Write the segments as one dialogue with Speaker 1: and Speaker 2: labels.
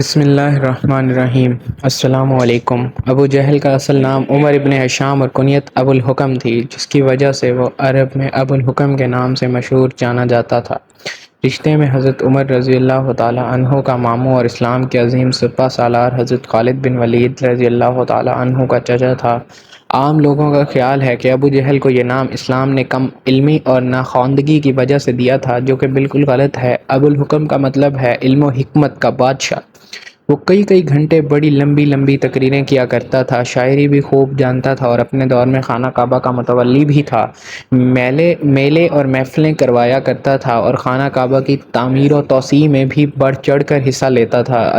Speaker 1: بسم اللہ الرحمن الرحیم۔ السلام علیکم۔ ابو جہل کا اصل نام عمر ابن ہشام اور کنیت ابو الحکم تھی، جس کی وجہ سے وہ عرب میں ابو الحکم کے نام سے مشہور جانا جاتا تھا۔ رشتے میں حضرت عمر رضی اللہ تعالی عنہ کا ماموں اور اسلام کے عظیم سپہ سالار حضرت خالد بن ولید رضی اللہ تعالی عنہ کا چچا تھا۔ عام لوگوں کا خیال ہے کہ ابو جہل کو یہ نام اسلام نے کم علمی اور ناخواندگی کی وجہ سے دیا تھا، جو کہ بالکل غلط ہے۔ ابو الحکم کا مطلب ہے علم و حکمت کا بادشاہ۔ وہ کئی گھنٹے بڑی لمبی لمبی تقریریں کیا کرتا تھا، شاعری بھی خوب جانتا تھا اور اپنے دور میں خانہ کعبہ کا متولی بھی تھا۔ میلے اور محفلیں کروایا کرتا تھا اور خانہ کعبہ کی تعمیر و توسیع میں بھی بڑھ چڑھ کر حصہ لیتا تھا۔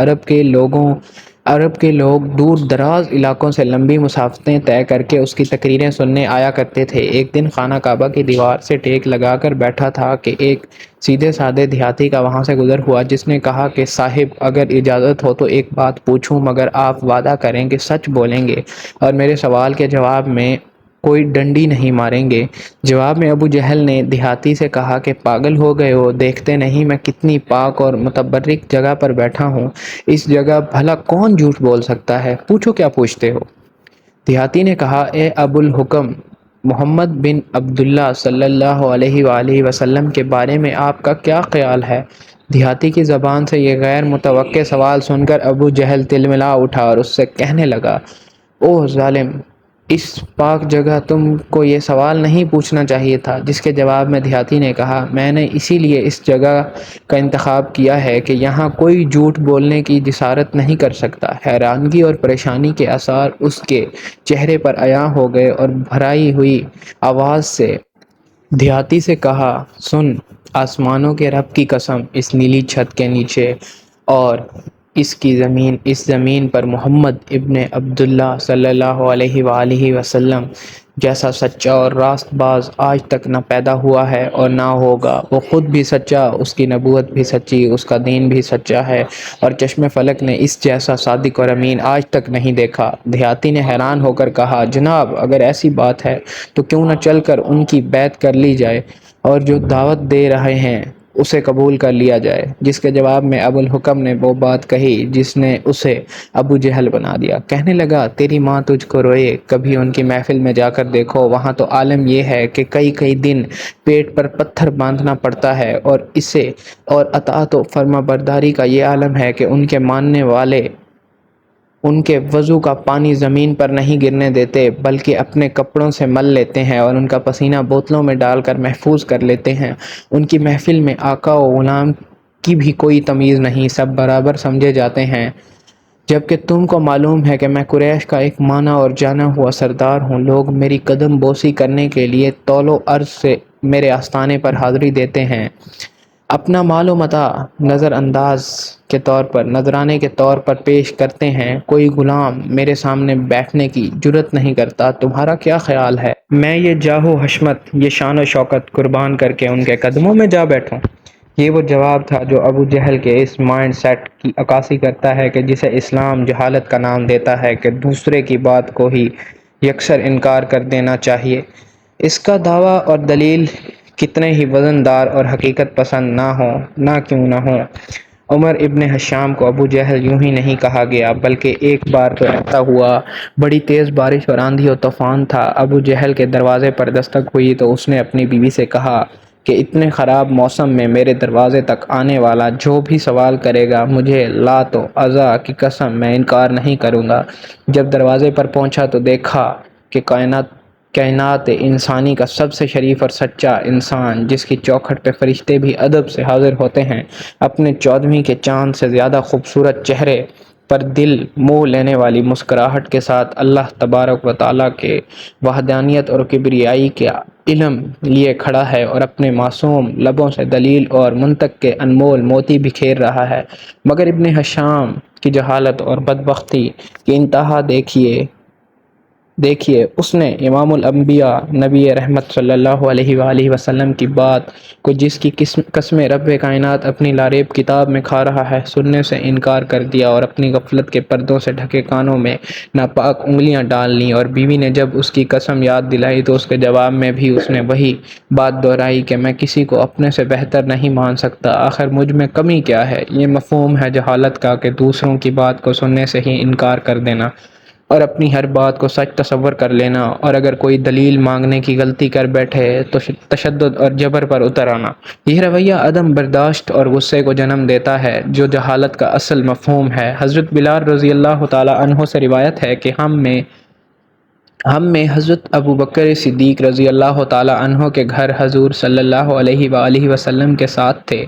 Speaker 1: عرب کے لوگ دور دراز علاقوں سے لمبی مسافتیں طے کر کے اس کی تقریریں سننے آیا کرتے تھے۔ ایک دن خانہ کعبہ کی دیوار سے ٹیک لگا کر بیٹھا تھا کہ ایک سیدھے سادے دیہاتی کا وہاں سے گزر ہوا، جس نے کہا کہ صاحب، اگر اجازت ہو تو ایک بات پوچھوں، مگر آپ وعدہ کریں کہ سچ بولیں گے اور میرے سوال کے جواب میں کوئی ڈنڈی نہیں ماریں گے۔ جواب میں ابو جہل نے دیہاتی سے کہا کہ پاگل ہو گئے ہو، دیکھتے نہیں میں کتنی پاک اور متبرک جگہ پر بیٹھا ہوں، اس جگہ بھلا کون جھوٹ بول سکتا ہے؟ پوچھو کیا پوچھتے ہو؟ دیہاتی نے کہا، اے ابو الحکم، محمد بن عبداللہ صلی اللہ علیہ وآلہ وسلم کے بارے میں آپ کا کیا خیال ہے؟ دیہاتی کی زبان سے یہ غیر متوقع سوال سن کر ابو جہل تلملا اٹھا اور اس سے کہنے لگا، اوہ ظالم، اس پاک جگہ تم کو یہ سوال نہیں پوچھنا چاہیے تھا۔ جس کے جواب میں دیہاتی نے کہا، میں نے اسی لیے اس جگہ کا انتخاب کیا ہے کہ یہاں کوئی جھوٹ بولنے کی جسارت نہیں کر سکتا۔ حیرانگی اور پریشانی کے آثار اس کے چہرے پر عیاں ہو گئے اور بھرائی ہوئی آواز سے دیہاتی سے کہا، سن، آسمانوں کے رب کی قسم، اس نیلی چھت کے نیچے اور اس زمین پر محمد ابن عبداللہ صلی اللہ علیہ وآلہ وسلم جیسا سچا اور راست باز آج تک نہ پیدا ہوا ہے اور نہ ہوگا۔ وہ خود بھی سچا، اس کی نبوت بھی سچی، اس کا دین بھی سچا ہے، اور چشم فلک نے اس جیسا صادق اور امین آج تک نہیں دیکھا۔ دیہاتی نے حیران ہو کر کہا، جناب، اگر ایسی بات ہے تو کیوں نہ چل کر ان کی بیعت کر لی جائے اور جو دعوت دے رہے ہیں اسے قبول کر لیا جائے۔ جس کے جواب میں ابو الحکم نے وہ بات کہی جس نے اسے ابو جہل بنا دیا۔ کہنے لگا، تیری ماں تجھ کو روئے، کبھی ان کی محفل میں جا کر دیکھو، وہاں تو عالم یہ ہے کہ کئی دن پیٹ پر پتھر باندھنا پڑتا ہے، اور اطاعت و فرما برداری کا یہ عالم ہے کہ ان کے ماننے والے ان کے وضو کا پانی زمین پر نہیں گرنے دیتے، بلکہ اپنے کپڑوں سے مل لیتے ہیں اور ان کا پسینہ بوتلوں میں ڈال کر محفوظ کر لیتے ہیں۔ ان کی محفل میں آقا و غلام کی بھی کوئی تمیز نہیں، سب برابر سمجھے جاتے ہیں۔ جبکہ تم کو معلوم ہے کہ میں قریش کا ایک مانا اور جانا ہوا سردار ہوں۔ لوگ میری قدم بوسی کرنے کے لیے طول و عرض سے میرے آستانے پر حاضری دیتے ہیں، اپنا مال و متاع نذرانے کے طور پر پیش کرتے ہیں۔ کوئی غلام میرے سامنے بیٹھنے کی جرات نہیں کرتا۔ تمہارا کیا خیال ہے، میں یہ جاہ و حشمت، یہ شان و شوکت قربان کر کے ان کے قدموں میں جا بیٹھوں؟ یہ وہ جواب تھا جو ابو جہل کے اس مائنڈ سیٹ کی عکاسی کرتا ہے کہ جسے اسلام جہالت کا نام دیتا ہے کہ دوسرے کی بات کو ہی یکسر انکار کر دینا چاہیے، اس کا دعویٰ اور دلیل کتنے ہی وزندار اور حقیقت پسند کیوں نہ ہو۔ عمر ابن ہشام کو ابو جہل یوں ہی نہیں کہا گیا، بلکہ ایک بار تو ایسا ہوا، بڑی تیز بارش اور آندھی و طوفان تھا۔ ابو جہل کے دروازے پر دستک ہوئی تو اس نے اپنی بیوی سے کہا کہ اتنے خراب موسم میں میرے دروازے تک آنے والا جو بھی سوال کرے گا، مجھے لات و عزا کی قسم میں انکار نہیں کروں گا۔ جب دروازے پر پہنچا تو دیکھا کہ کائنات انسانی کا سب سے شریف اور سچا انسان، جس کی چوکھٹ پہ فرشتے بھی ادب سے حاضر ہوتے ہیں، اپنے 14ویں کے چاند سے زیادہ خوبصورت چہرے پر دل موہ لینے والی مسکراہٹ کے ساتھ اللہ تبارک و تعالیٰ کے وحدانیت اور کبریائی کا علم لیے کھڑا ہے اور اپنے معصوم لبوں سے دلیل اور منطق کے انمول موتی بکھیر رہا ہے۔ مگر ابن ہشام کی جہالت اور بدبختی کی انتہا دیکھیے۔ دیکھیے اس نے امام الانبیاء نبی رحمت صلی اللہ علیہ وآلہ وسلم کی بات کو، جس کی قسم رب کائنات اپنی لاریب کتاب میں کھا رہا ہے، سننے سے انکار کر دیا اور اپنی غفلت کے پردوں سے ڈھکے کانوں میں ناپاک انگلیاں ڈال لیں۔ اور بیوی نے جب اس کی قسم یاد دلائی تو اس کے جواب میں بھی اس نے وہی بات دہرائی کہ میں کسی کو اپنے سے بہتر نہیں مان سکتا، آخر مجھ میں کمی کیا ہے۔ یہ مفہوم ہے جہالت کا کہ دوسروں کی بات کو سننے سے ہی انکار کر دینا اور اپنی ہر بات کو سچ تصور کر لینا، اور اگر کوئی دلیل مانگنے کی غلطی کر بیٹھے تو تشدد اور جبر پر اتر آنا۔ یہ رویہ عدم برداشت اور غصے کو جنم دیتا ہے جو جہالت کا اصل مفہوم ہے۔ حضرت بلال رضی اللہ تعالی عنہ سے روایت ہے کہ ہم میں حضرت ابو بکر صدیق رضی اللہ تعالی عنہ کے گھر حضور صلی اللہ علیہ وآلہ وسلم کے ساتھ تھے۔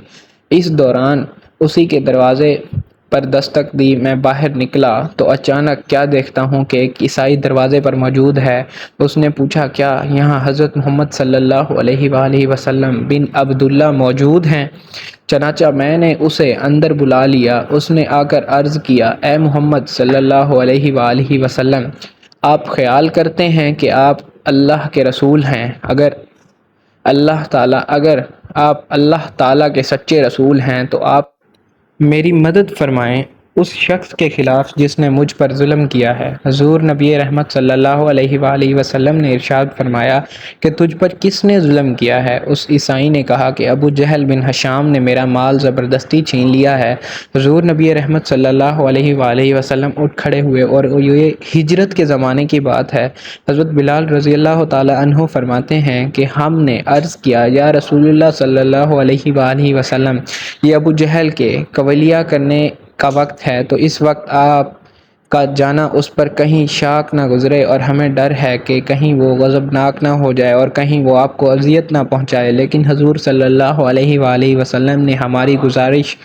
Speaker 1: اس دوران اسی کے دروازے پر دستک دی، میں باہر نکلا تو اچانک کیا دیکھتا ہوں کہ ایک عیسائی دروازے پر موجود ہے۔ اس نے پوچھا، کیا یہاں حضرت محمد صلی اللہ علیہ وآلہ وسلم بن عبداللہ موجود ہیں؟ چنانچہ میں نے اسے اندر بلا لیا۔ اس نے آ کر عرض کیا، اے محمد صلی اللہ علیہ وآلہ وسلم، آپ خیال کرتے ہیں کہ آپ اللہ کے رسول ہیں؟ اگر آپ اللہ تعالیٰ کے سچے رسول ہیں تو آپ میری مدد فرمائیں اس شخص کے خلاف جس نے مجھ پر ظلم کیا ہے۔ حضور نبی رحمت صلی اللہ علیہ وآلہ وسلم نے ارشاد فرمایا کہ تجھ پر کس نے ظلم کیا ہے؟ اس عیسائی نے کہا کہ ابو جہل بن ہشام نے میرا مال زبردستی چھین لیا ہے۔ حضور نبی رحمت صلی اللہ علیہ وآلہ وسلم اٹھ کھڑے ہوئے، اور یہ ہجرت کے زمانے کی بات ہے۔ حضرت بلال رضی اللہ تعالی عنہ فرماتے ہیں کہ ہم نے عرض کیا، یا رسول اللہ صلی اللہ علیہ وآلہ وسلم، یہ ابو جہل کے قولیہ کرنے کا وقت ہے، تو اس وقت آپ کا جانا اس پر کہیں شاک نہ گزرے، اور ہمیں ڈر ہے کہ کہیں وہ غضبناک نہ ہو جائے اور کہیں وہ آپ کو اذیت نہ پہنچائے۔ لیکن حضور صلی اللہ علیہ وآلہ وسلم نے ہماری گزارش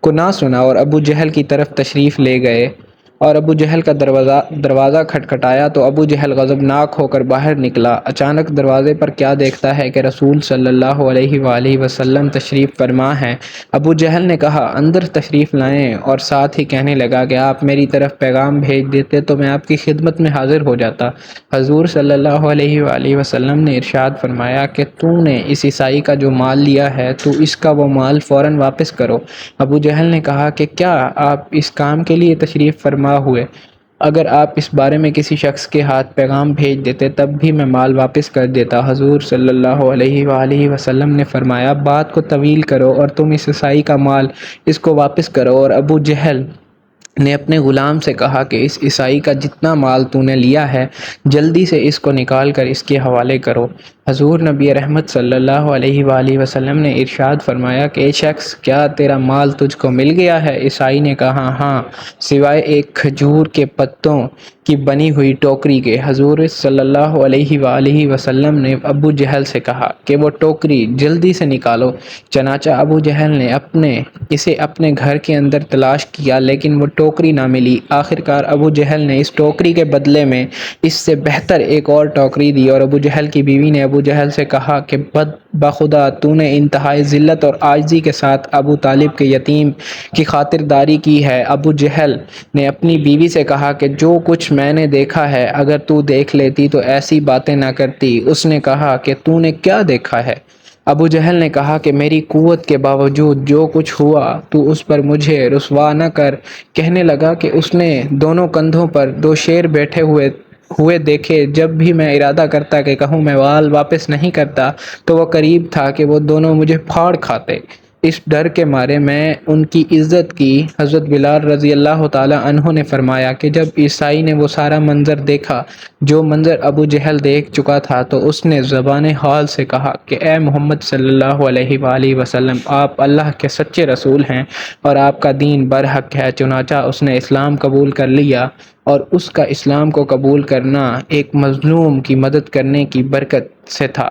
Speaker 1: کو نہ سنا اور ابو جہل کی طرف تشریف لے گئے، اور ابو جہل کا دروازہ کھٹکھٹایا تو ابو جہل غضبناک ہو کر باہر نکلا۔ اچانک دروازے پر کیا دیکھتا ہے کہ رسول صلی اللہ علیہ وآلہ وسلم تشریف فرما ہیں۔ ابو جہل نے کہا، اندر تشریف لائیں، اور ساتھ ہی کہنے لگا کہ آپ میری طرف پیغام بھیج دیتے تو میں آپ کی خدمت میں حاضر ہو جاتا۔ حضور صلی اللہ علیہ وآلہ وسلم نے ارشاد فرمایا کہ تو نے اس عیسائی کا جو مال لیا ہے تو اس کا وہ مال فوراً واپس کرو۔ ابو جہل نے کہا کہ کیا آپ اس کام کے لیے تشریف فرما ہوئے؟ اگر آپ اس بارے میں کسی شخص کے ہاتھ پیغام بھیج دیتے تب بھی میں مال واپس کر دیتا۔ حضور صلی اللہ علیہ وآلہ وسلم نے فرمایا، بات کو طویل کرو اور تم اس عیسائی کا مال اس کو واپس کرو۔ اور ابو جہل نے اپنے غلام سے کہا کہ اس عیسائی کا جتنا مال تو نے لیا ہے جلدی سے اس کو نکال کر اس کے حوالے کرو۔ حضور نبی رحمت صلی اللہ علیہ وآلہ وسلم نے ارشاد فرمایا کہ اے شخص، کیا تیرا مال تجھ کو مل گیا ہے؟ عیسائی نے کہا، ہاں، سوائے ایک کھجور کے پتوں کی بنی ہوئی ٹوکری کے۔ حضور صلی اللہ علیہ وآلہ وسلم نے ابو جہل سے کہا کہ وہ ٹوکری جلدی سے نکالو۔ چنانچہ ابو جہل نے اسے اپنے گھر کے اندر تلاش کیا لیکن وہ ٹوکری نہ ملی۔ آخرکار ابو جہل نے اس ٹوکری کے بدلے میں اس سے بہتر ایک اور ٹوکری دی، اور ابو جہل کی بیوی نے ابو جہل سے کہا کہ بخدا تو نے انتہائی ذلت اور عاجزی کے ساتھ ابو طالب کے یتیم کی خاطرداری کی ہے۔ ابو جہل نے اپنی بیوی سے کہا کہ جو کچھ میں نے دیکھا ہے اگر تو دیکھ لیتی تو ایسی باتیں نہ کرتی۔ اس نے کہا کہ تو نے کیا دیکھا ہے؟ ابو جہل نے کہا کہ میری قوت کے باوجود جو کچھ ہوا تو اس پر مجھے رسوا نہ کر۔ کہنے لگا کہ اس نے دونوں کندھوں پر دو شیر بیٹھے ہوئے دیکھے، جب بھی میں ارادہ کرتا کہ کہوں میں مال واپس نہیں کرتا تو وہ قریب تھا کہ وہ دونوں مجھے پھاڑ کھاتے۔ اس ڈر کے مارے میں ان کی عزت کی۔ حضرت بلال رضی اللہ تعالی عنہ نے فرمایا کہ جب عیسائی نے وہ سارا منظر دیکھا جو منظر ابو جہل دیکھ چکا تھا تو اس نے زبان حال سے کہا کہ اے محمد صلی اللہ علیہ وآلہ وسلم، آپ اللہ کے سچے رسول ہیں اور آپ کا دین برحق ہے۔ چنانچہ اس نے اسلام قبول کر لیا، اور اس کا اسلام کو قبول کرنا ایک مظلوم کی مدد کرنے کی برکت سے تھا۔